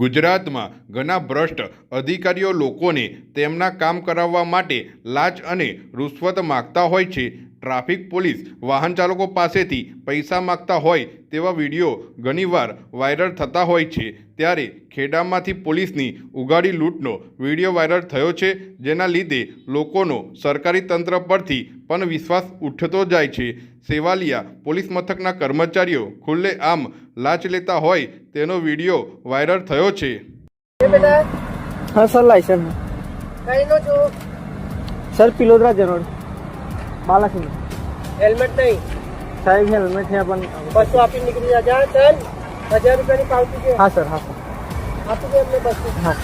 ગુજરાતમાં ઘણા ભ્રષ્ટ અધિકારીઓ લોકોને તેમના કામ કરાવવા માટે લાંચ અને રૂશ્વત માગતા હોય છે. ટ્રાફિક પોલીસ વાહન ચાલકો પાસેથી પૈસા માગતા હોય તેવા વિડીયો ઘણીવાર વાયરલ થતા હોય છે. ત્યારે ખેડામાંથી પોલીસની ઉઘાડી લૂંટનો વિડીયો વાયરલ થયો છે, જેના લીધે લોકોનો સરકારી તંત્ર પરથી પણ વિશ્વાસ ઉઠતો જાય છે. સેવાલિયા પોલીસ મથકના કર્મચારીઓ ખુલ્લેઆમ લાંચ લેતા હોય તેનો વિડીયો વાયરલ થયો છે. हाँ सर लाइसेंस कहीं नो जो सर पिलोदरा जनोड बालासिंह हेलमेट नहीं साहब हेलमेट है अपन बस तो आप ही निकल जा चल 1000 रुपये की पावती दे हाँ सर आप ही हमने बस हाँ